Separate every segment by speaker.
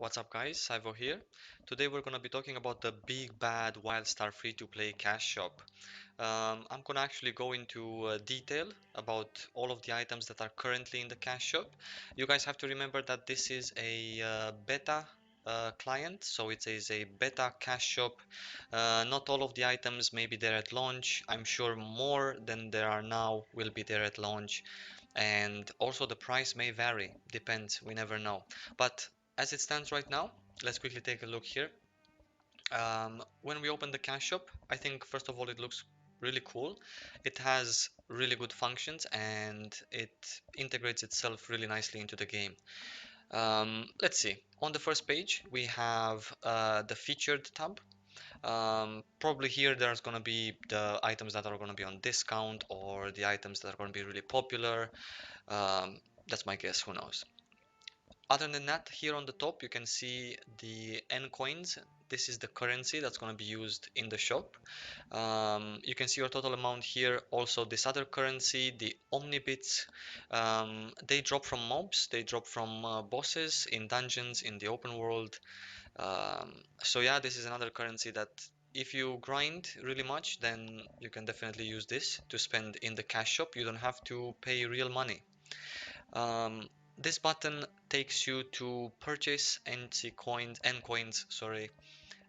Speaker 1: What's up guys, Saivo here. Today we're gonna be talking about the big bad Wildstar free-to-play cash shop. I'm gonna actually go into detail about all of the items that are currently in the cash shop. You guys have to remember that this is a beta client, so it is a beta cash shop. Not all of the items may be there at launch. I'm sure more than there are now will be there at launch, and also the price may vary, depends, we never know. But as it stands right now, let's quickly take a look here. When we open the cash shop, I think first of all it looks really cool. It has really good functions and it integrates itself really nicely into the game. Let's see. On the first page, we have the featured tab. Probably here there's going to be the items that are going to be on discount or the items that are going to be really popular. Um, that's my guess, who knows. Other than that, here on the top, you can see the N coins. This is the currency that's going to be used in the shop. You can see your total amount here. Also, this other currency, the Omnibits, they drop from mobs, they drop from bosses in dungeons, in the open world. So yeah, this is another currency that if you grind really much, then you can definitely use this to spend in the cash shop. You don't have to pay real money. This button takes you to purchase N coins, sorry,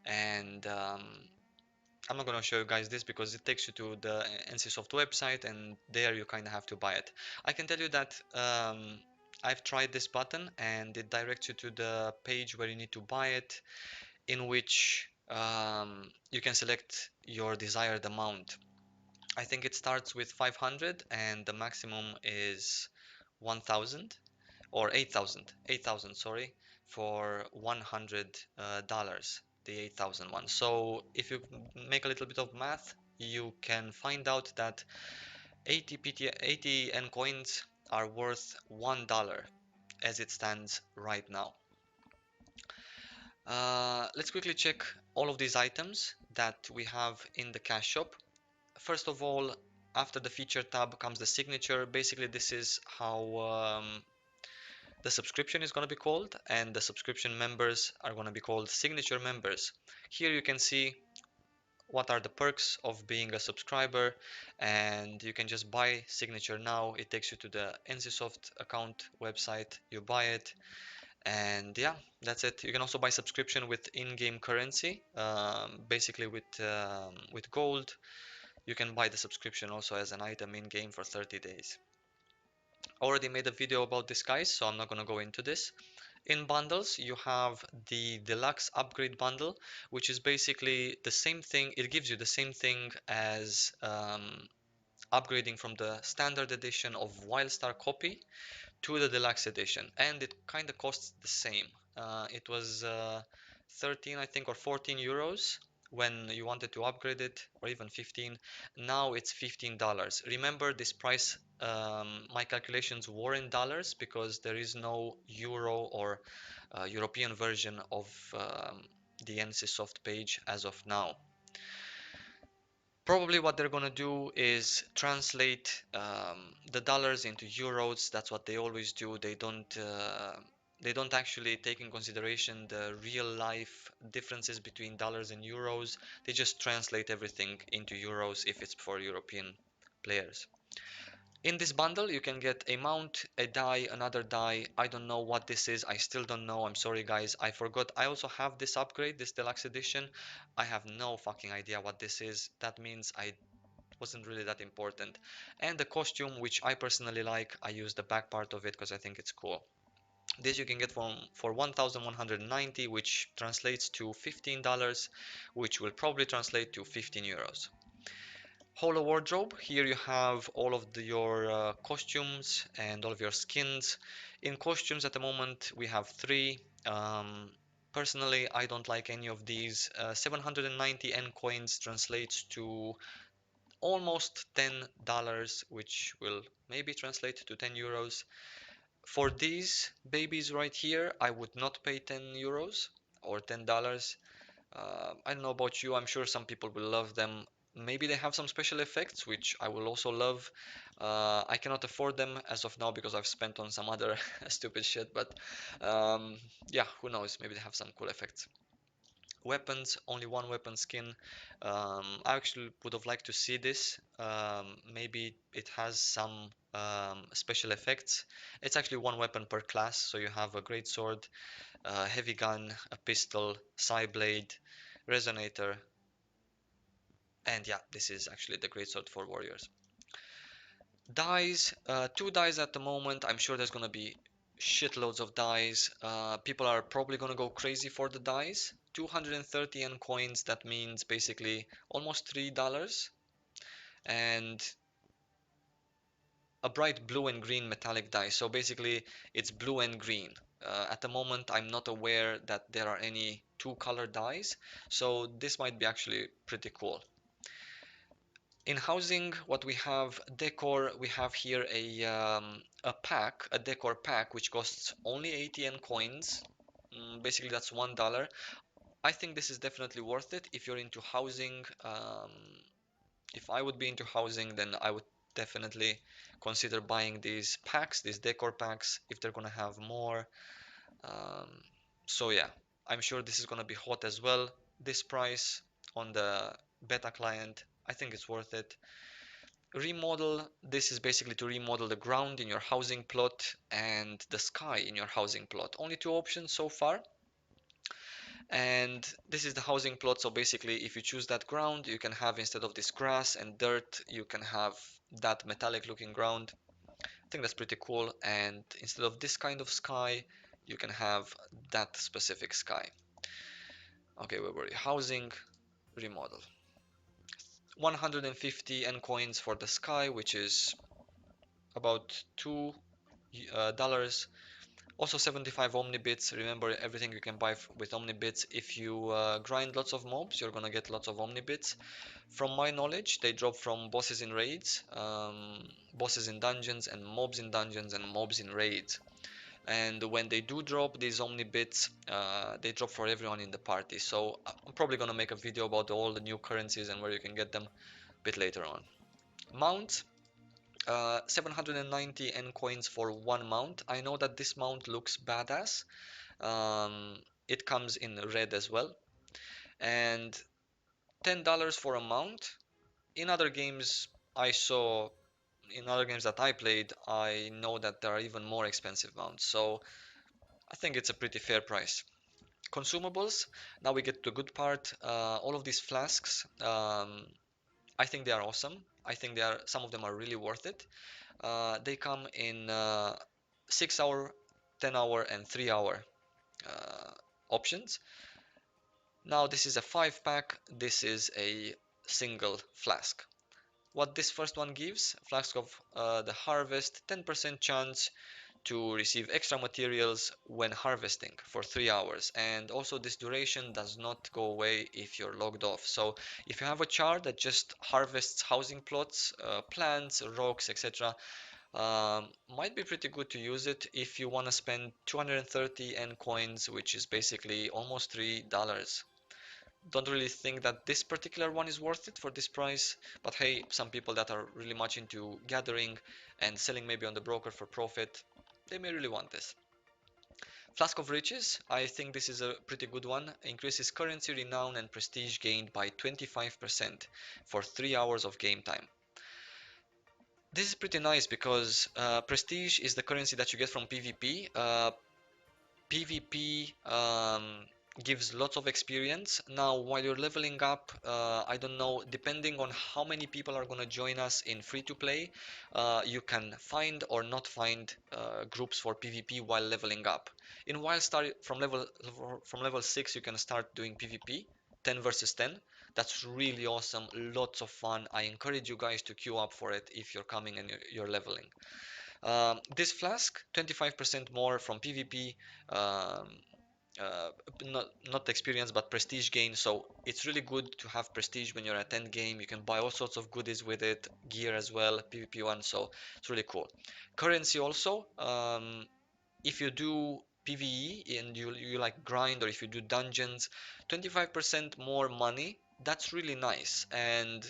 Speaker 1: and I'm not gonna show you guys this because it takes you to the NCSoft website, and there you kind of have to buy it. I can tell you that I've tried this button, and it directs you to the page where you need to buy it, in which you can select your desired amount. I think it starts with 500, and the maximum is 1000 or 8,000, sorry, for $100, the 8,000 one. So if you make a little bit of math, you can find out that 80 N coins are worth $1 as it stands right now. Let's quickly check all of these items that we have in the cash shop. First of all, after the feature tab comes the signature. Basically, this is how the subscription is going to be called, and the subscription members are going to be called signature members. Here you can see what are the perks of being a subscriber, and you can just buy signature now. It takes you to the NCSoft account website, you buy it, and yeah, that's it. You can also buy subscription with in-game currency, basically with gold. You can buy the subscription also as an item in game for 30 days. Already made a video about this, guys, so I'm not going to go into this. In bundles, you have the deluxe upgrade bundle, which is basically the same thing. It gives you the same thing as upgrading from the standard edition of Wildstar copy to the deluxe edition, and it kind of costs the same. It was 13, I think, or 14 euros when you wanted to upgrade it, or even 15. Now it's $15. Remember, this price, my calculations were in dollars because there is no euro or European version of the NCSoft page as of now. Probably what they're gonna do is translate the dollars into euros. That's what they always do. They don't actually take in consideration the real life differences between dollars and euros. They just translate everything into euros if it's for European players. In this bundle, you can get a mount, a die, another die. I don't know what this is. I still don't know. I'm sorry, guys. I forgot. I also have this upgrade, this deluxe edition. I have no fucking idea what this is. That means I wasn't really that important. And the costume, which I personally like, I use the back part of it because I think it's cool. This you can get for 1,190, which translates to $15, which will probably translate to 15 euros. Holo wardrobe. Here you have all of your costumes and all of your skins. In costumes at the moment we have three. Personally, I don't like any of these. 790 N coins translates to almost $10, which will maybe translate to 10 euros. For these babies right here, I would not pay 10 euros or $10. I don't know about you, I'm sure some people will love them. Maybe they have some special effects, which I will also love. I cannot afford them as of now because I've spent on some other stupid shit, but um, yeah, who knows? Maybe they have some cool effects. Weapons, only one weapon skin. I actually would have liked to see this. Maybe it has some special effects. It's actually one weapon per class, so you have a great sword, a heavy gun, a pistol, side blade, resonator, and yeah, this is actually the great sword for warriors. Dies, two dies at the moment. I'm sure there's gonna be shitloads of dies. People are probably gonna go crazy for the dies. 230 N coins, that means basically almost $3. And a bright blue and green metallic die. So basically it's blue and green. At the moment, I'm not aware that there are any two color dies. So this might be actually pretty cool. In housing, what we have decor, we have here a pack, a decor pack, which costs only 80 N coins. Basically, that's $1. I think this is definitely worth it if you're into housing. If I would be into housing, then I would definitely consider buying these packs, these decor packs, if they're gonna have more. Um, so yeah, I'm sure this is gonna be hot as well. This price on the beta client, I think it's worth it. Remodel, this is basically to remodel the ground in your housing plot and the sky in your housing plot. Only two options so far. And this is the housing plot. So basically, if you choose that ground, you can have, instead of this grass and dirt, you can have that metallic looking ground. I think that's pretty cool. And instead of this kind of sky, you can have that specific sky. Okay, where were you? Housing, remodel. 150 N coins for the sky, which is about $2. Also 75 Omnibits. Remember, everything you can buy with Omnibits. If you grind lots of mobs, you're gonna get lots of Omnibits. From my knowledge, they drop from bosses in raids, bosses in dungeons, and mobs in dungeons, and mobs in raids. And when they do drop these Omnibits, they drop for everyone in the party. So I'm probably gonna make a video about all the new currencies and where you can get them a bit later on. Mount. 790 N coins for one mount. I know that this mount looks badass. It comes in red as well. And $10 for a mount. In other games I saw, in other games that I played, I know that there are even more expensive mounts. So I think it's a pretty fair price. Consumables. Now we get to the good part. All of these flasks, I think they are awesome. I think some of them are really worth it. They come in 6 hour, 10 hour, and 3 hour options. Now this is a 5 pack. This is a single flask. What this first one gives, flask of the harvest, 10% chance to receive extra materials when harvesting for 3 hours, and also this duration does not go away if you're logged off. So if you have a chart that just harvests housing plots, plants, rocks, etc., might be pretty good to use it if you want to spend 230 N coins, which is basically almost $3. Don't really think that this particular one is worth it for this price, but hey, some people that are really much into gathering and selling maybe on the broker for profit, they may really want this. Flask of Riches, I think this is a pretty good one. Increases currency, renown, and prestige gained by 25% for 3 hours of game time. This is pretty nice because prestige is the currency that you get from PvP. PvP gives lots of experience. Now, while you're leveling up, I don't know, depending on how many people are going to join us in free to play, you can find or not find groups for PvP while leveling up. In Wildstar, from level 6, you can start doing PvP, 10 versus 10. That's really awesome, lots of fun. I encourage you guys to queue up for it if you're coming and you're leveling. This flask, 25% more from PvP, um, uh, not experience but prestige gain. So it's really good to have prestige when you're at end game. You can buy all sorts of goodies with it, gear as well, PvP one. So it's really cool. Currency also. If you do PvE and you like grind, or if you do dungeons, 25% more money. That's really nice. And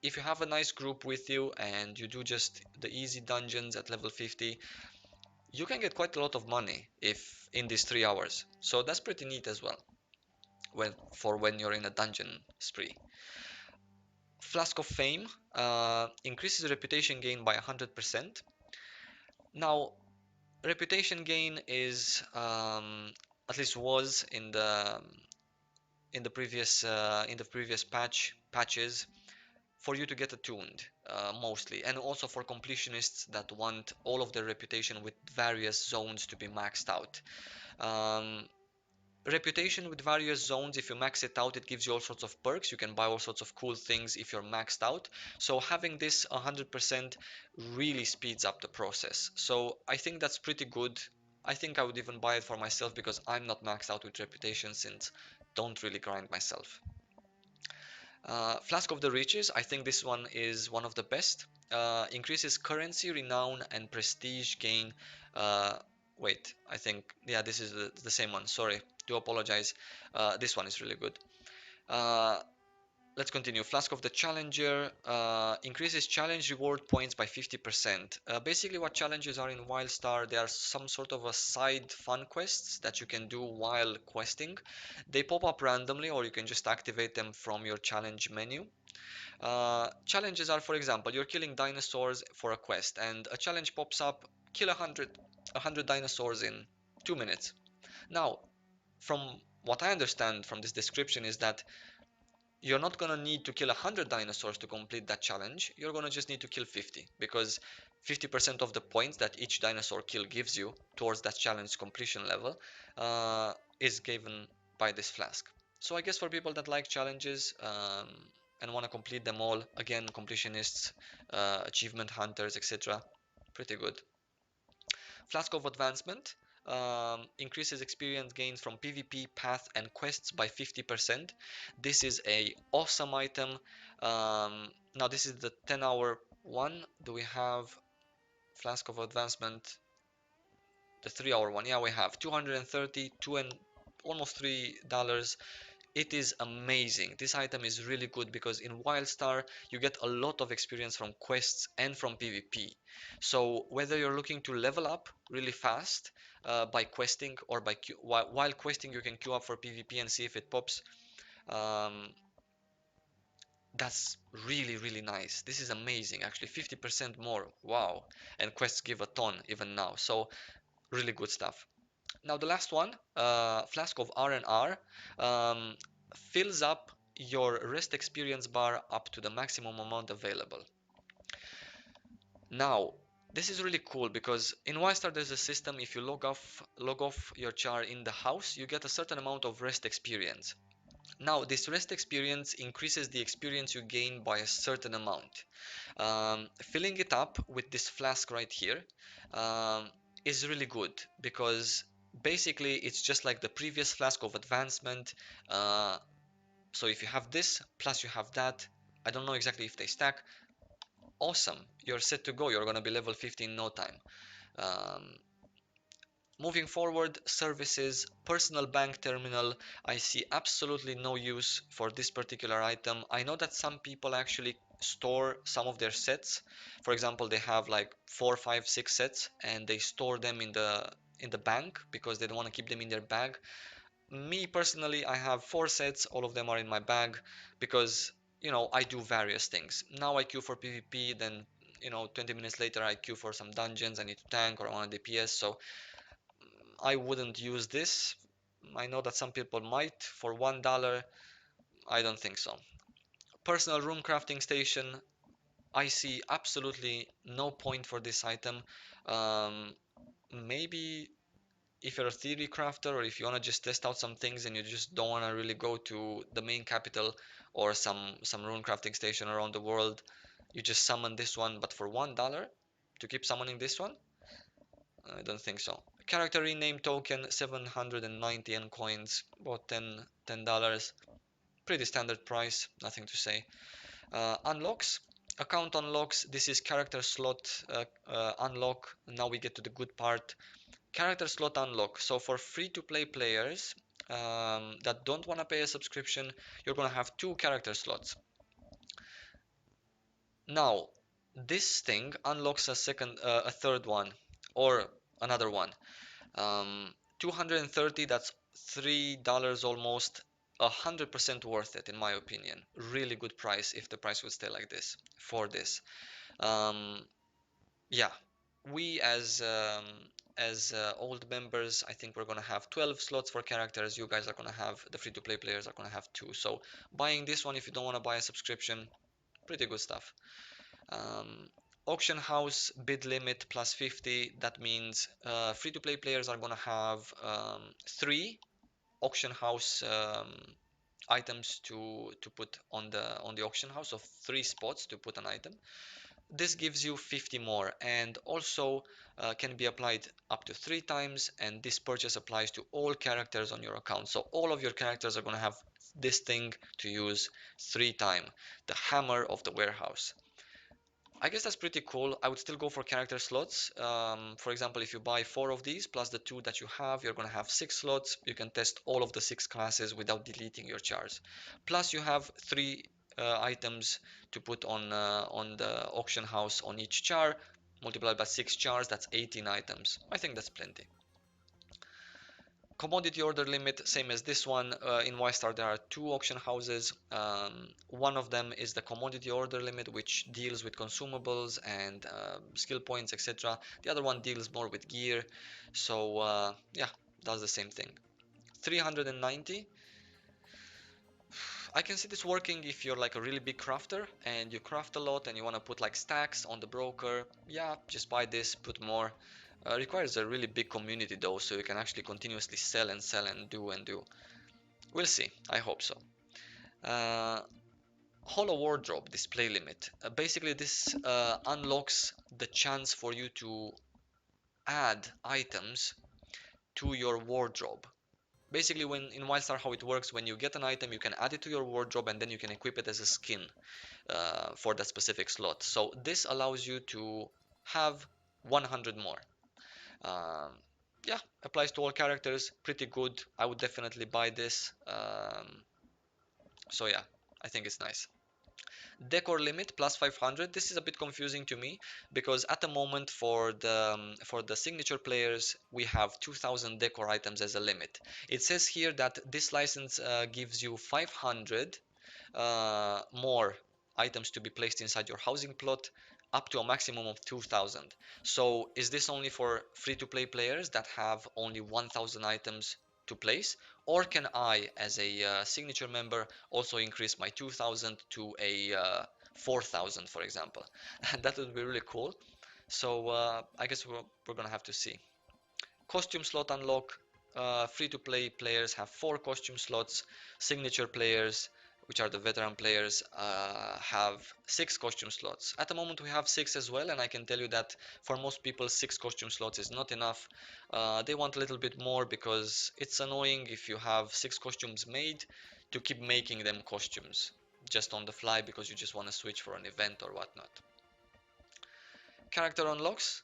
Speaker 1: if you have a nice group with you and you do just the easy dungeons at level 50, you can get quite a lot of money if in these 3 hours. So that's pretty neat as well when you're in a dungeon spree. Flask of Fame increases reputation gain by 100%. Now, reputation gain is at least was in the previous patches for you to get attuned mostly, and also for completionists that want all of their reputation with various zones to be maxed out. Um, Reputation with various zones, if you max it out, it gives you all sorts of perks. You can buy all sorts of cool things if you're maxed out. So having this 100% really speeds up the process. So I think that's pretty good. I think I would even buy it for myself because I'm not maxed out with reputation since don't really grind myself. Flask of the Riches, I think this one is one of the best. Increases currency, renown, and prestige gain. Uh, Wait, I think, yeah, this is the same one. Sorry, do apologize. This one is really good. Uh, let's continue. Flask of the Challenger increases challenge reward points by 50%. Basically, what challenges are in Wildstar, they are some sort of a side fun quests that you can do while questing. They pop up randomly, or you can just activate them from your challenge menu. Challenges are, for example, you're killing dinosaurs for a quest, and a challenge pops up: kill 100 dinosaurs in 2 minutes. Now, from what I understand from this description is that you're not gonna need to kill 100 dinosaurs to complete that challenge. You're gonna just need to kill 50 because 50% of the points that each dinosaur kill gives you towards that challenge completion level is given by this flask. So I guess for people that like challenges and want to complete them all, again, completionists, achievement hunters, etc., pretty good. Flask of Advancement increases experience gains from PvP, path, and quests by 50%. This is a awesome item. Now this is the 10-hour one. Do we have Flask of Advancement? The 3-hour one. Yeah, we have 232 and almost $3. It is amazing. This item is really good because in Wildstar you get a lot of experience from quests and from PvP. So whether you're looking to level up really fast by questing or while questing you can queue up for PvP and see if it pops. Um, that's really nice. This is amazing actually. 50% more. Wow. And quests give a ton even now. So really good stuff. Now the last one, Flask of R&R, fills up your rest experience bar up to the maximum amount available. Now, this is really cool because in Wildstar there's a system: if you log off your char in the house, you get a certain amount of rest experience. Now, this rest experience increases the experience you gain by a certain amount. Filling it up with this flask right here is really good because basically it's just like the previous flask of advancement. So if you have this plus you have that, I don't know exactly if they stack. Awesome, you're set to go. You're gonna be level 50 in no time. Um, Moving forward, services, personal bank terminal. I see absolutely no use for this particular item. I know that some people actually store some of their sets. For example, they have like 4, 5, 6 sets and they store them in the bank because they don't want to keep them in their bag. Me personally, I have 4 sets. All of them are in my bag because I do various things. Now I queue for PvP, then 20 minutes later I queue for some dungeons. I need to tank or I want a DPS. So I wouldn't use this. I know that some people might for $1. I don't think so. Personal room crafting station. I see absolutely no point for this item. Um, Maybe if you're a theory crafter or if you want to just test out some things and you just don't want to really go to the main capital or some rune crafting station around the world, you just summon this one. But for $1 to keep summoning this one, I don't think so. Character rename token, 790 N coins, about $10. Pretty standard price, nothing to say. Unlocks. Account unlocks. This is character slot unlock. Now we get to the good part. Character slot unlock. So for free-to-play players that don't want to pay a subscription, you're gonna have 2 character slots. Now, this thing unlocks a third one, or another one. 230, that's $3 almost. 100% worth it in my opinion. Really good price if the price would stay like this for this. Um, yeah, we as old members, I think we're gonna have 12 slots for characters. You guys are gonna have the free-to-play players are gonna have two. So buying this one if you don't want to buy a subscription, pretty good stuff. Um, Auction house bid limit plus 50. That means free-to-play players are gonna have three auction house items to put on the auction house, of three spots to put an item. This gives you 50 more, and also can be applied up to 3 times, and this purchase applies to all characters on your account. So all of your characters are going to have this thing to use 3 times, the hammer of the warehouse. I guess that's pretty cool. I would still go for character slots. For example, if you buy 4 of these plus the 2 that you have, you're going to have 6 slots. You can test all of the 6 classes without deleting your chars. Plus, you have 3 items to put on the auction house on each char. Multiplied by 6 chars, that's 18 items. I think that's plenty. Commodity order limit, same as this one. In Wildstar, there are 2 auction houses. One of them is the commodity order limit, which deals with consumables and skill points, etc. The other one deals more with gear. So, yeah, does the same thing. 390. I can see this working if you're like a really big crafter and you craft a lot and you want to put like stacks on the broker. Yeah, just buy this, put more. Requires a really big community though, so you can actually continuously sell and do and do. We'll see. I hope so. Uh, Hollow wardrobe display limit. Basically, this unlocks the chance for you to add items to your wardrobe. Basically, when in Wildstar, how it works, when you get an item, you can add it to your wardrobe and then you can equip it as a skin for that specific slot. So this allows you to have 100 more. Um, yeah, applies to all characters. Pretty good. I would definitely buy this. So yeah, I think it's nice. Decor limit plus 500. This is a bit confusing to me because at the moment for the signature players we have 2000 decor items as a limit. It says here that this license gives you 500 more items to be placed inside your housing plot, up to a maximum of 2000. So is this only for free to play players that have only 1000 items to place, or can I as a signature member also increase my 2000 to a 4000, for example? That would be really cool. So I guess we're gonna have to see. Costume slot unlock. Free to play players have 4 costume slots. Signature players, which are the veteran players, have 6 costume slots. At the moment, we have 6 as well, and I can tell you that for most people, 6 costume slots is not enough. They want a little bit more because it's annoying if you have 6 costumes made to keep making them costumes just on the fly because you just want to switch for an event or whatnot. Character unlocks,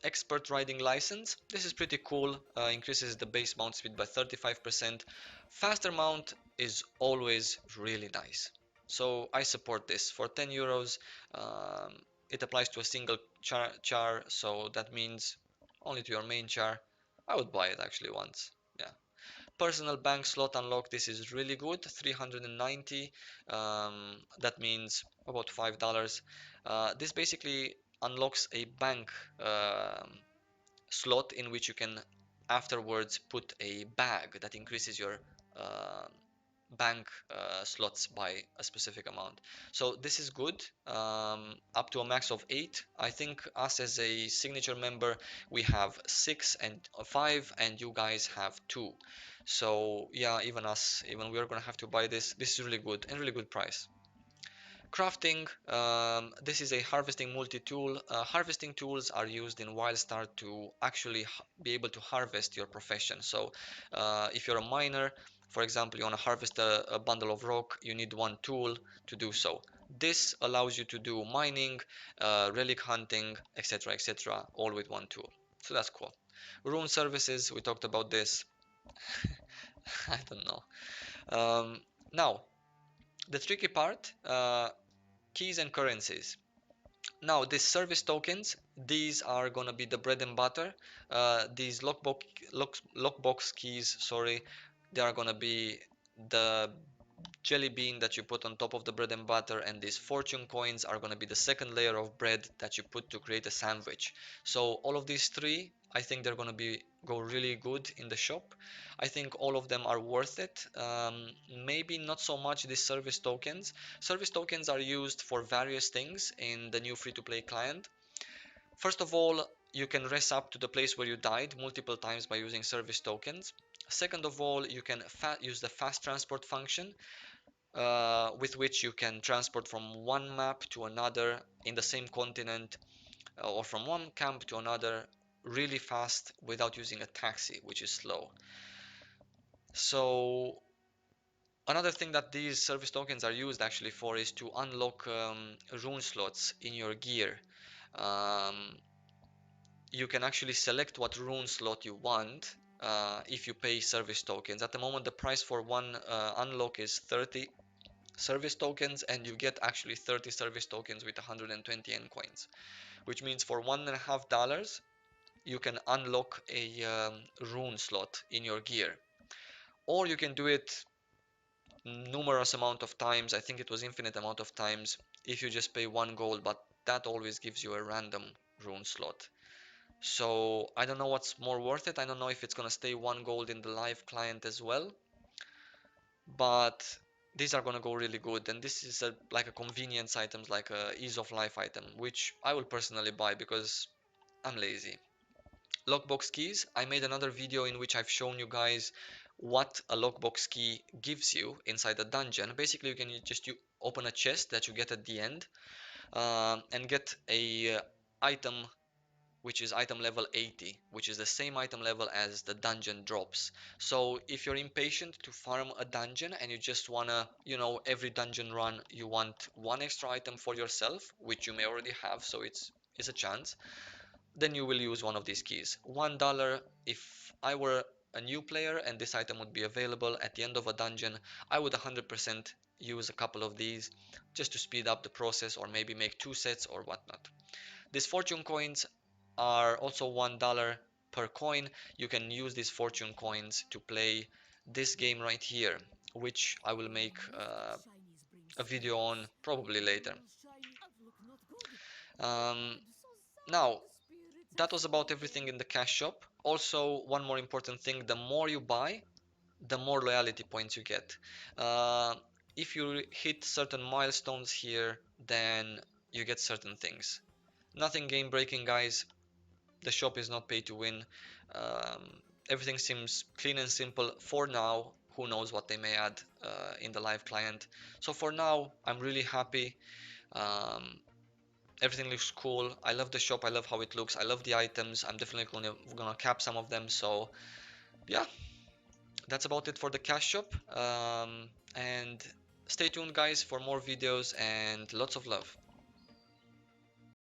Speaker 1: expert riding license. This is pretty cool. Increases the base mount speed by 35%. Faster mount is always really nice. So I support this. For 10 euros, it applies to a single char, so that means only to your main char. I would buy it actually once. Yeah. Personal bank slot unlock. This is really good. 390. That means about $5. This basically unlocks a bank slot in which you can afterwards put a bag that increases your uh, bank slots by a specific amount. So this is good, up to a max of 8. I think us as a signature member, we have 6 and 5, and you guys have 2. So yeah, even us, even we're gonna have to buy this. This is really good and really good price. Crafting, this is a harvesting multi-tool. Harvesting tools are used in Wildstar to actually be able to harvest your profession. So if you're a miner, for example, you want to harvest a bundle of rock, you need one tool to do so. This allows you to do mining, relic hunting, etc., etc., all with one tool. So that's cool. Rune services, we talked about this. I don't know. Now, the tricky part, keys and currencies. Now, these service tokens, these are gonna be the bread and butter. These lockbox keys, sorry, they are gonna be the jelly bean that you put on top of the bread and butter, and these fortune coins are going to be the second layer of bread that you put to create a sandwich. So all of these three, I think they're going to be go really good in the shop. I think all of them are worth it. Maybe not so much these service tokens. Service tokens are used for various things in the new free-to-play client. First of all, you can race up to the place where you died multiple times by using service tokens. Second of all, you can use the fast transport function, with which you can transport from one map to another in the same continent, or from one camp to another really fast without using a taxi, which is slow. So another thing that these service tokens are used actually for is to unlock rune slots in your gear. Um, you can actually select what rune slot you want if you pay service tokens. At the moment, the price for one unlock is 30 service tokens, and you get actually 30 service tokens with 120 N coins, which means for $1.50 you can unlock a rune slot in your gear. Or you can do it numerous amount of times. I think it was infinite amount of times if you just pay 1 gold, but that always gives you a random rune slot. So I don't know what's more worth it. I don't know if it's gonna stay 1 gold in the live client as well, but these are gonna go really good. And this is like a convenience items, like a ease of life item, which I will personally buy because I'm lazy. Lockbox keys, I made another video in which I've shown you guys what a lockbox key gives you inside a dungeon. Basically, you can just open a chest that you get at the end, and get a item which is item level 80, which is the same item level as the dungeon drops. So if you're impatient to farm a dungeon and you just wanna, every dungeon run you want one extra item for yourself, which you may already have, so it's a chance, then you will use one of these keys. $1, if I were a new player and this item would be available at the end of a dungeon, I would 100% use a couple of these just to speed up the process, or maybe make two sets or whatnot. These fortune coins are also $1 per coin. You can use these fortune coins to play this game right here, which I will make a video on probably later. Um, Now, that was about everything in the cash shop. Also, one more important thing, the more you buy, the more loyalty points you get. Uh, if you hit certain milestones here, then you get certain things. Nothing game breaking, guys. The shop is not pay to win. Everything seems clean and simple for now. Who knows what they may add in the live client. So for now, I'm really happy. Um, Everything looks cool. I love the shop. I love how it looks. I love the items. I'm definitely gonna cap some of them. So yeah, that's about it for the cash shop. And stay tuned, guys, for more videos, and lots of love.